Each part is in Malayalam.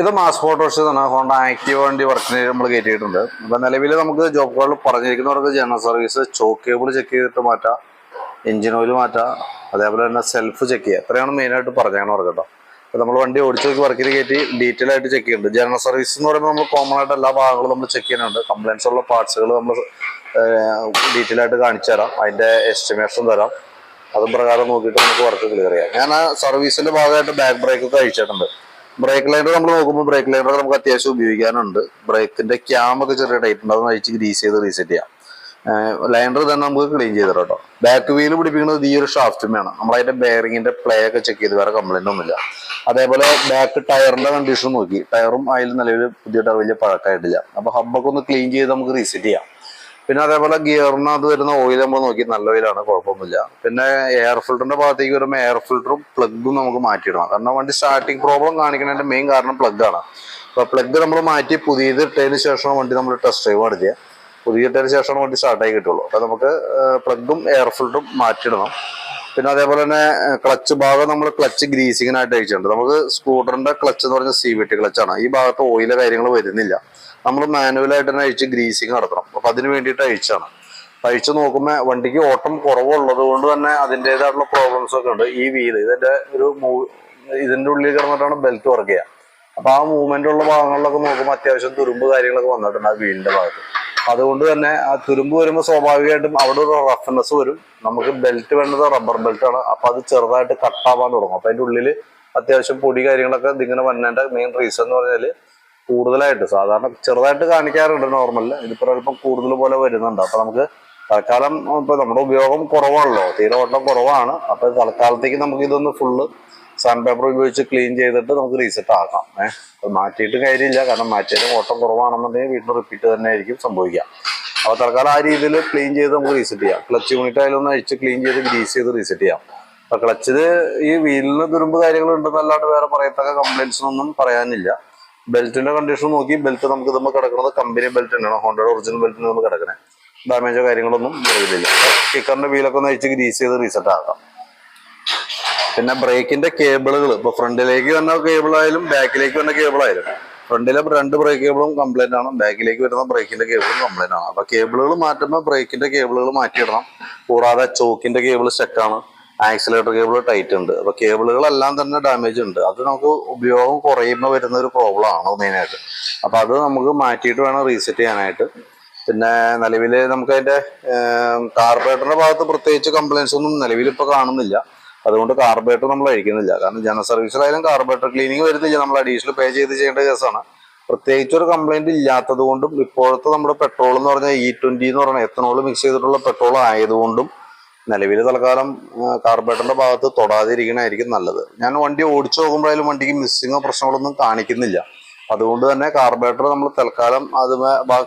ഇത് മാസ് മോട്ടോഴ്സ് ആണ്. ഹോണ്ട ആക്റ്റീവ വണ്ടി വർക്കിന് നമ്മൾ കയറ്റിയിട്ടുണ്ട്. അപ്പം നിലവിൽ നമുക്ക് ജോബ് കോളിൽ പറഞ്ഞിരിക്കുന്നവർക്ക് general service, choke cable check ചെയ്തിട്ട് മാറ്റാം, എഞ്ചിൻ ഓയിൽ മാറ്റാം, അതേപോലെ തന്നെ സെൽഫ് ചെക്ക് ചെയ്യുക. എത്രയാണ് മെയിനായിട്ട് പറഞ്ഞാണ് വർക്ക് കേട്ടോ. അപ്പോൾ നമ്മൾ വണ്ടി ഓടിച്ച് നോക്കി വർക്കിൽ കയറ്റി ഡീറ്റെയിൽ ആയിട്ട് ചെക്ക് ചെയ്യുന്നുണ്ട്. ജനറൽ സർവീസ് എന്ന് പറയുമ്പോൾ നമ്മൾ കോമൺ ആയിട്ട് എല്ലാ ഭാഗങ്ങളും നമ്മൾ ചെക്ക് ചെയ്യുന്നുണ്ട്. കംപ്ലയിൻസ് ഉള്ള പാർട്സുകൾ നമ്മൾ ഡീറ്റെയിൽ ആയിട്ട് കാണിച്ചു തരാം, അതിൻ്റെ എസ്റ്റിമേഷൻ തരാം. അതും പ്രകാരം നോക്കിയിട്ട് നമുക്ക് വർക്ക് ക്ലിയർ ചെയ്യാം. ഞാൻ ആ സർവീസിൻ്റെ ഭാഗമായിട്ട് ബാക്ക് ബ്രേക്കൊക്കെ അഴിച്ചിട്ടുണ്ട്. ബ്രേക്ക് ലൈനർ നമ്മൾ നോക്കുമ്പോൾ ബ്രേക്ക് ലൈനർ നമുക്ക് അത്യാവശ്യം ഉപയോഗിക്കാനുണ്ട്. ബ്രേക്കിന്റെ ക്യാമൊക്കെ ചെറിയ ടൈറ്റ് ഉണ്ട്, അതൊന്ന് അഴിച്ച് ഗ്രീസ് ചെയ്ത് റീസെറ്റ് ചെയ്യാം. ലൈനർ തന്നെ നമുക്ക് ക്ലീൻ ചെയ്ത് കേട്ടോ. ബാക്ക് വീല് പിടിപ്പിക്കുന്നത് ഈ ഒരു ഷാഫ്റ്റുമാണ്. നമ്മളതിന്റെ ബെയറിങ്ങിന്റെ പ്ലേ ഒക്കെ ചെക്ക് ചെയ്ത് വേറെ കംപ്ലൈന്റ് ഒന്നുമില്ല. അതേപോലെ ബാക്ക് ടയറിന്റെ കണ്ടീഷൻ നോക്കി, ടയറും അതിൽ നിലവിൽ പുതിയ ടയർ വലിയ പഴക്കമായിട്ടില്ല. അപ്പൊ ഹബ്ബൊക്കെ ഒന്ന് ക്ലീൻ ചെയ്ത് നമുക്ക് റീസെറ്റ് ചെയ്യാം. പിന്നെ അതേപോലെ ഗിയറിനകത്ത് വരുന്ന ഓയിൽ നമ്മൾ നോക്കി, നല്ല ഓയിലാണ്, കുഴപ്പമൊന്നുമില്ല. പിന്നെ എയർ ഫിൽറ്ററിന്റെ ഭാഗത്തേക്ക് വരുമ്പോൾ എയർ ഫിൽറ്ററും പ്ലഗും നമുക്ക് മാറ്റിയിടണം. കാരണം വണ്ടി സ്റ്റാർട്ടിങ് പ്രോബ്ലം കാണിക്കുന്നതിന്റെ മെയിൻ കാരണം പ്ലഗാണ്. അപ്പൊ പ്ലഗ് നമ്മൾ മാറ്റി പുതിയത് ഇട്ടതിന് ശേഷം വണ്ടി നമ്മൾ ടെസ്റ്റ് ഡ്രൈവ് നടത്തിയ, പുതിയ ഇട്ടതിന് ശേഷമാണ് വണ്ടി സ്റ്റാർട്ടായി കിട്ടുള്ളൂ. അപ്പൊ നമുക്ക് പ്ലഗും എയർ ഫിൽറ്ററും മാറ്റിയിടണം. പിന്നെ അതേപോലെ തന്നെ ക്ലച്ച് ഭാഗം നമ്മൾ ക്ലച്ച് ഗ്രീസിങ്ങിനായിട്ട് അയച്ചിട്ടുണ്ട്. നമുക്ക് സ്കൂട്ടറിന്റെ ക്ലച്ച് എന്ന് പറഞ്ഞാൽ CVT ക്ലച്ചാണ്. ഈ ഭാഗത്ത് ഓയിലെ കാര്യങ്ങൾ വരുന്നില്ല. നമ്മൾ മാനുവലായിട്ട് തന്നെ അഴിച്ച് ഗ്രീസിങ് നടത്തണം. അപ്പൊ അതിന് വേണ്ടിയിട്ട് അഴിച്ചാണ്. അഴിച്ച് നോക്കുമ്പോൾ വണ്ടിക്ക് ഓട്ടം കുറവുള്ളത് കൊണ്ട് തന്നെ അതിൻ്റെതായിട്ടുള്ള പ്രോബ്ലംസ് ഒക്കെ ഉണ്ട്. ഈ വീല് ഇതിന്റെ ഉള്ളിൽ കിടന്നിട്ടാണ് ബെൽറ്റ് വർക്ക് ചെയ്യുക. അപ്പൊ ആ മൂവ്മെന്റ് ഉള്ള ഭാഗങ്ങളിലൊക്കെ നോക്കുമ്പോൾ അത്യാവശ്യം തുരുമ്പ് കാര്യങ്ങളൊക്കെ വന്നിട്ടുണ്ട് ആ വീലിന്റെ ഭാഗത്ത്. അതുകൊണ്ട് തന്നെ ആ തുരുമ്പ് വരുമ്പോൾ സ്വാഭാവികമായിട്ടും അവിടെ ഒരു റഫ്നെസ് വരും. നമുക്ക് ബെൽറ്റ് വേണ്ടത് റബ്ബർ ബെൽറ്റ് ആണ്. അപ്പൊ അത് ചെറുതായിട്ട് കട്ടാവാൻ തുടങ്ങും. അപ്പൊ അതിന്റെ ഉള്ളിൽ അത്യാവശ്യം പൊടി കാര്യങ്ങളൊക്കെ ഇതിങ്ങനെ വന്നതിന്റെ മെയിൻ റീസൺ എന്ന് പറഞ്ഞാല് കൂടുതലായിട്ട്, സാധാരണ ചെറുതായിട്ട് കാണിക്കാറുണ്ട് നോർമലില്, ഇതിപ്പോ അല്പം കൂടുതൽ പോലെ വരുന്നുണ്ട്. അപ്പൊ നമുക്ക് തൽക്കാലം ഇപ്പൊ നമ്മുടെ ഉപയോഗം കുറവാണല്ലോ, തീരെ ഓട്ടം കുറവാണ്. അപ്പൊ തൽക്കാലത്തേക്ക് നമുക്ക് ഇതൊന്ന് ഫുള്ള് സാൻഡ് പേപ്പർ ഉപയോഗിച്ച് ക്ലീൻ ചെയ്തിട്ട് നമുക്ക് റീസെറ്റ് ആക്കാം. മാറ്റിയിട്ട് കാര്യമില്ല, കാരണം മാറ്റിയാലും ഓട്ടം കുറവാണെന്നുണ്ടെങ്കിൽ വീണ്ടും റിപ്പീറ്റ് തന്നെ ആയിരിക്കും സംഭവിക്കുക. അപ്പൊ തൽക്കാലം ആ രീതിയിൽ ക്ലീൻ ചെയ്ത് നമുക്ക് റീസെറ്റ് ചെയ്യാം. ക്ലച്ച് യൂണിറ്റ് ആയാലും ഒന്ന് അഴിച്ച് ക്ലീൻ ചെയ്ത് ഗ്രീസ് ചെയ്ത് റീസെറ്റ് ചെയ്യാം. അപ്പൊ ക്ലച്ചില് ഈ വീലിന് തുരുമ്പ് കാര്യങ്ങൾ ഉണ്ടെന്നല്ലാണ്ട് വേറെ പറയത്തക്ക കംപ്ലൈൻറ്റ്സിനൊന്നും പറയാനില്ല. ബെൽറ്റിന്റെ കണ്ടീഷൻ നോക്കി, ബെൽറ്റ് നമുക്ക് ഇതുമ്പോൾ കിടക്കുന്നത് കമ്പനി ബെൽറ്റ് തന്നെയാണ്, ഹോണ്ടയുടെ ഒറിജിനൽ ബെൽറ്റ് നമ്മൾ കിടക്കണേ. ഡാമേജോ കാര്യങ്ങളൊന്നും വരുന്നില്ല. കിക്കറിന്റെ വീലൊക്കെ ഒന്ന് അഴിച്ച് ഗ്രീസ് ചെയ്ത് റീസെറ്റ് ആക്കാം. പിന്നെ ബ്രേക്കിന്റെ കേബിളുകൾ, ഇപ്പൊ ഫ്രണ്ടിലേക്ക് വന്ന കേബിൾ ആയാലും ബാക്കിലേക്ക് വന്ന കേബിൾ ആയാലും, ഫ്രണ്ടിലെ 2 ബ്രേക്ക് കേബിളും കംപ്ലൈന്റ് ആണ്, ബാക്കിലേക്ക് വരുന്ന ബ്രേക്കിന്റെ കേബിളും കംപ്ലൈന്റ് ആണ്. അപ്പൊ കേബിളുകൾ മാറ്റുമ്പോൾ ബ്രേക്കിന്റെ കേബിളുകൾ മാറ്റിയിടണം. കൂടാതെ ചോക്കിന്റെ കേബിൾ സ്റ്റക്കാണ്, ആക്സിലേറ്റർ കേബിൾ ടൈറ്റ് ഉണ്ട്. അപ്പൊ കേബിളുകളെല്ലാം തന്നെ ഡാമേജ് ഉണ്ട്. അത് നമുക്ക് ഉപയോഗം കുറയുമ്പോൾ വരുന്ന ഒരു പ്രോബ്ലം ആണ് മെയിനായിട്ട്. അപ്പൊ അത് നമുക്ക് മാറ്റിയിട്ട് വേണം റീസെറ്റ് ചെയ്യാനായിട്ട്. പിന്നെ നിലവിൽ നമുക്ക് അതിന്റെ കാർബറേറ്ററിന്റെ ഭാഗത്ത് പ്രത്യേകിച്ച് കംപ്ലൈൻസ് ഒന്നും നിലവിൽ ഇപ്പൊ കാണുന്നില്ല. അതുകൊണ്ട് കാർബറേറ്റർ നമ്മൾ അഴിക്കുന്നില്ല. കാരണം ജനറൽ സർവീസിലായാലും കാർബറേറ്റർ ക്ലീനിങ് വരുന്നില്ല, നമ്മൾ അഡീഷണൽ പേ ചെയ്ത് ചെയ്യേണ്ട കേസാണ്. പ്രത്യേകിച്ച് ഒരു കംപ്ലൈന്റ് ഇല്ലാത്തത് കൊണ്ടും ഇപ്പോഴത്തെ നമ്മുടെ പെട്രോൾ എന്ന് പറഞ്ഞാൽ E20 എന്ന് പറഞ്ഞാൽ എത്തനോൾ മിക്സ് ചെയ്തിട്ടുള്ള പെട്രോൾ ആയതുകൊണ്ടും നിലവിൽ തൽക്കാലം കാർബറേറ്ററിന്റെ ഭാഗത്ത് തൊടാതിരിക്കണമായിരിക്കും നല്ലത്. ഞാൻ വണ്ടി ഓടിച്ചു നോക്കുമ്പോഴായാലും വണ്ടിക്ക് മിസ്സിങ്ങോ പ്രശ്നങ്ങളൊന്നും കാണിക്കുന്നില്ല. അതുകൊണ്ട് തന്നെ കാർബറേറ്റർ നമ്മൾ തൽക്കാലം അത്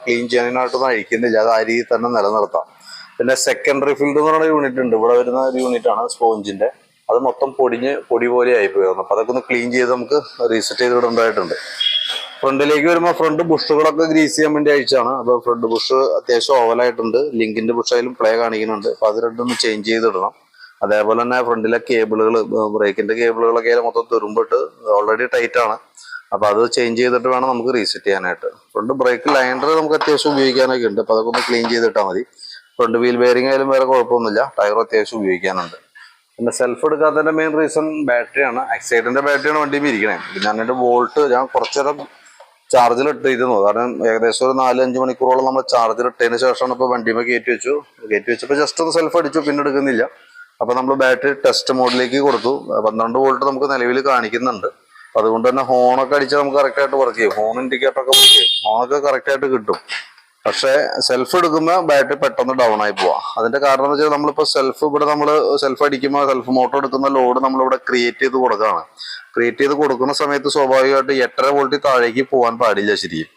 ക്ലീൻ ചെയ്യാനായിട്ടൊന്നും അഴിക്കുന്നില്ല, അത് ആ രീതിയിൽ തന്നെ നിലനിർത്താം. പിന്നെ സെക്കൻഡറി ഫിൽഡ് എന്ന് പറയുന്ന യൂണിറ്റ് ഉണ്ട്, ഇവിടെ വരുന്ന ഒരു യൂണിറ്റ് ആണ് സ്പോഞ്ചിന്റെ. അത് മൊത്തം പൊടി പോലെ ആയിപ്പോയിരുന്നു. അപ്പൊ അതൊക്കെ ഒന്ന് ക്ലീൻ ചെയ്ത് നമുക്ക് റീസെറ്റ് ചെയ്ത് വിടേണ്ടതായിട്ടുണ്ട്. ഫ്രണ്ടിലേക്ക് വരുമ്പോൾ ഫ്രണ്ട് ബുഷുകളൊക്കെ ഗ്രീസ് ചെയ്യാൻ വേണ്ടി അയച്ചാണ്. അപ്പൊ ഫ്രണ്ട് ബുഷ് അത്യാവശ്യം ഓവലായിട്ടുണ്ട്, ലിങ്കിന്റെ ബുഷായാലും പ്ലേ കാണിക്കുന്നുണ്ട്. അപ്പൊ അത് രണ്ടൊന്ന് ചേഞ്ച് ചെയ്തിടണം. അതേപോലെ തന്നെ ഫ്രണ്ടിലെ കേബിളുകൾ, ബ്രേക്കിന്റെ കേബിളുകളൊക്കെ മൊത്തം തുരുമ്പിട്ട് ഓൾറെഡി ടൈറ്റ് ആണ്. അപ്പൊ അത് ചേഞ്ച് ചെയ്തിട്ട് വേണം നമുക്ക് റീസെറ്റ് ചെയ്യാനായിട്ട്. ഫ്രണ്ട് ബ്രേക്ക് ലൈനർ നമുക്ക് അത്യാവശ്യം ഉപയോഗിക്കാനൊക്കെ ഉണ്ട്. അപ്പൊ അതൊക്കെ ഒന്ന് ക്ലീൻ ചെയ്തിട്ടാൽ മതി. ഫ്രണ്ട് വീൽ ബെയറിംഗ് ആയാലും വേറെ കുഴപ്പമൊന്നുമില്ല, ടയർ അത്യാവശ്യം ഉപയോഗിക്കാനുണ്ട്. പിന്നെ സെൽഫ് എടുക്കാത്തതിന്റെ മെയിൻ റീസൺ ബാറ്ററിയാണ്. എക്സൈറ്റിന്റെ ബാറ്ററിയാണ് വണ്ടിയിൽ ഇരിക്കണേ. ഞാൻ എൻ്റെ വോൾട്ട് ഞാൻ കുറച്ചേരം ചാർജിൽ ഇട്ടിരുന്നു. കാരണം ഏകദേശം ഒരു 4-5 മണിക്കൂറോളം നമ്മൾ ചാർജിൽ ഇട്ടതിന് ശേഷമാണ് ഇപ്പോൾ വണ്ടിയുമ്പോൾ കയറ്റി വെച്ചപ്പോൾ ജസ്റ്റ് ഒന്ന് സെൽഫ് അടിച്ചു, പിന്നെ എടുക്കുന്നില്ല. അപ്പൊ നമ്മൾ ബാറ്ററി ടെസ്റ്റ് മോഡിലേക്ക് കൊടുത്തു. 12 വോൾട്ട് നമുക്ക് നിലവിൽ കാണിക്കുന്നുണ്ട്. അതുകൊണ്ട് തന്നെ ഹോണൊക്കെ അടിച്ചാൽ നമുക്ക് കറക്റ്റായിട്ട് വർക്ക് ചെയ്യും, ഹോൺ ഇൻഡിക്കേറ്ററൊക്കെ വർക്ക് ചെയ്യും, ഹോണൊക്കെ കറക്റ്റായിട്ട് കിട്ടും. പക്ഷേ സെൽഫ് എടുക്കുമ്പോൾ ബാറ്ററി പെട്ടെന്ന് ഡൗൺ ആയി പോവാം. അതിന്റെ കാരണം എന്ന് വെച്ചാൽ നമ്മളിപ്പോൾ നമ്മൾ സെൽഫ് അടിക്കുമ്പോൾ സെൽഫ് മോട്ടോർ എടുക്കുന്ന ലോഡ് നമ്മളിവിടെ ക്രിയേറ്റ് ചെയ്ത് കൊടുക്കുകയാണ്. ക്രിയേറ്റ് ചെയ്ത് കൊടുക്കുന്ന സമയത്ത് സ്വാഭാവികമായിട്ട് 8.5 വോൾട്ടിൽ താഴേക്ക് പോകാൻ പാടില്ല. ശരിക്കും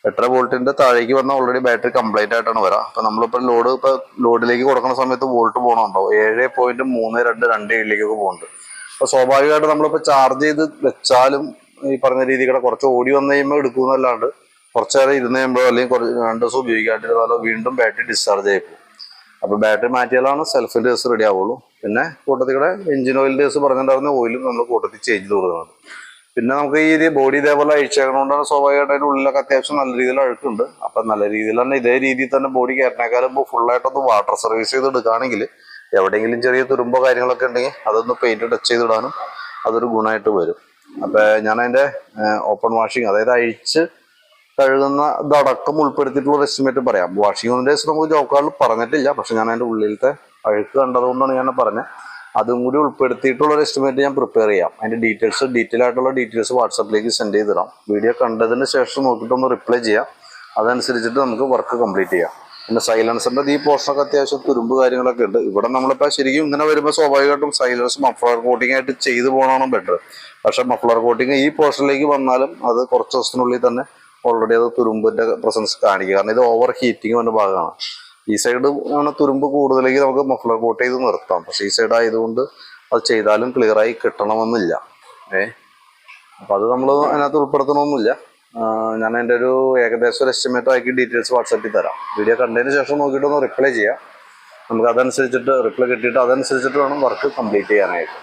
8.5 വോൾട്ടിന്റെ താഴേക്ക് വന്നാൽ ഓൾറെഡി ബാറ്ററി കംപ്ലൈന്റ് ആയിട്ടാണ് വരാം. അപ്പൊ നമ്മളിപ്പോൾ ലോഡിലേക്ക് കൊടുക്കുന്ന സമയത്ത് വോൾട്ട് പോകണമുണ്ടോ 7.322 പോകുന്നുണ്ട്. അപ്പൊ സ്വാഭാവികമായിട്ട് നമ്മളിപ്പോൾ ചാർജ് ചെയ്ത് വെച്ചാലും ഈ പറഞ്ഞ രീതിയിൽ കുറച്ച് ഓടി വന്നു കഴിയുമ്പോൾ എടുക്കുന്നല്ലാണ്ട് കുറച്ചു നേരം ഇരുന്ന് കഴിയുമ്പോഴോ അല്ലെങ്കിൽ 2 ദിവസം ഉപയോഗിക്കാണ്ടിരുന്നാലോ വീണ്ടും ബാറ്ററി ഡിസ്ചാർജ് ആയി പോകും. അപ്പൊ ബാറ്ററി മാറ്റിയാലാണ് സെൽഫിന്റെ കേസ് റെഡി ആവുള്ളൂ. പിന്നെ കൂട്ടത്തിൽ എഞ്ചിൻ ഓയിലിന്റെ കേസ് പറഞ്ഞിട്ടുണ്ടായിരുന്ന ഓയിലും നമ്മൾ കൂട്ടത്തിൽ ചേഞ്ച് ചെയ്ത് കൊടുക്കുന്നത്. പിന്നെ നമുക്ക് ഈ ബോഡി ഇതേപോലെ അഴിച്ചേക്കണോണ്ടാണ് സ്വാഭാവികമായിട്ട് അതിൻ്റെ ഉള്ളിലൊക്കെ അത്യാവശ്യം നല്ല രീതിയിൽ അഴുക്കുണ്ട്. അപ്പം നല്ല രീതിയിൽ തന്നെ ഇതേ രീതിയിൽ തന്നെ ബോഡി കയറ്റിനേക്കാളും ഇപ്പോൾ ഫുള്ളായിട്ടൊന്ന് വാട്ടർ സർവീസ് ചെയ്ത് എടുക്കുകയാണെങ്കിൽ എവിടെയെങ്കിലും ചെറിയ തുരുമ്പോ കാര്യങ്ങളൊക്കെ ഉണ്ടെങ്കിൽ അതൊന്ന് പെയിന്റ് ടച്ച് ചെയ്തിടാനും അതൊരു ഗുണമായിട്ട് വരും. അപ്പം ഞാൻ അതിൻ്റെ ഓപ്പൺ വാഷിങ്, അതായത് അഴിച്ച് കഴുകുന്ന ഇതടക്കം ഉൾപ്പെടുത്തിയിട്ടുള്ള ഒരു എസ്റ്റിമേറ്റ് പറയാം. വാഷിംഗ് ഡേയ്സ് നമുക്ക് ജോബ് കാർഡിൽ പറഞ്ഞിട്ടില്ല, പക്ഷെ ഞാൻ അതിൻ്റെ ഉള്ളിലത്തെ അഴുക്ക് കണ്ടതുകൊണ്ടാണ് ഞാൻ പറഞ്ഞത്. അതും കൂടി ഉൾപ്പെടുത്തിയിട്ടുള്ള ഒരു എസ്റ്റിമേറ്റ് ഞാൻ പ്രിപ്പയർ ചെയ്യാം. അതിൻ്റെ ഡീറ്റെയിൽ ആയിട്ടുള്ള ഡീറ്റെയിൽസ് വാട്സാപ്പിലേക്ക് സെൻഡ് ചെയ്തിടാം. വീഡിയോ കണ്ടതിന് ശേഷം നോക്കിയിട്ടൊന്ന് റിപ്ലൈ ചെയ്യാം. അതനുസരിച്ചിട്ട് നമുക്ക് വർക്ക് കംപ്ലീറ്റ് ചെയ്യാം. പിന്നെ സൈലൻസറിൻ്റെ ഈ പോർഷനൊക്കെ അത്യാവശ്യം തുരുമ്പ് കാര്യങ്ങളൊക്കെ ഉണ്ട്. ഇവിടെ നമ്മളിപ്പോൾ ശരിക്കും ഇങ്ങനെ വരുമ്പോൾ സ്വാഭാവികമായിട്ടും സൈലൻസ് മഫ്ലർ കോട്ടിംഗ് ആയിട്ട് ചെയ്തു പോകണമെന്ന് ബെറ്റർ. പക്ഷെ മഫ്ലർ കോട്ടിങ് ഈ പോർഷനിലേക്ക് വന്നാലും അത് കുറച്ച് ദിവസത്തിനുള്ളിൽ തന്നെ ഓൾറെഡി അത് തുരുമ്പിൻ്റെ പ്രസൻസ് കാണിക്കുക. കാരണം ഇത് ഓവർ ഹീറ്റിംഗ് വന്ന ഭാഗമാണ്. ഈ സൈഡ് ആണ് തുരുമ്പ് കൂടുതലേക്ക് നമുക്ക് മഫ്ലർ കോട്ട് ചെയ്ത് നിർത്താം. പക്ഷെ ഈ സൈഡ് ആയതുകൊണ്ട് അത് ചെയ്താലും ക്ലിയറായി കിട്ടണമെന്നില്ല. അപ്പം അത് നമ്മൾ അതിനകത്ത് ഉൾപ്പെടുത്തണമെന്നില്ല. ഞാൻ എൻ്റെ ഒരു ഏകദേശം ഒരു എസ്റ്റിമേറ്റ് ആക്കി ഡീറ്റെയിൽസ് വാട്സാപ്പിൽ തരാം. വീഡിയോ കണ്ടതിന് ശേഷം നോക്കിയിട്ടൊന്ന് റിപ്ലൈ ചെയ്യാം. നമുക്ക് അതനുസരിച്ചിട്ട് റിപ്ലൈ കിട്ടിയിട്ട് അതനുസരിച്ചിട്ട് വേണം വർക്ക് കംപ്ലീറ്റ് ചെയ്യാനായിട്ട്.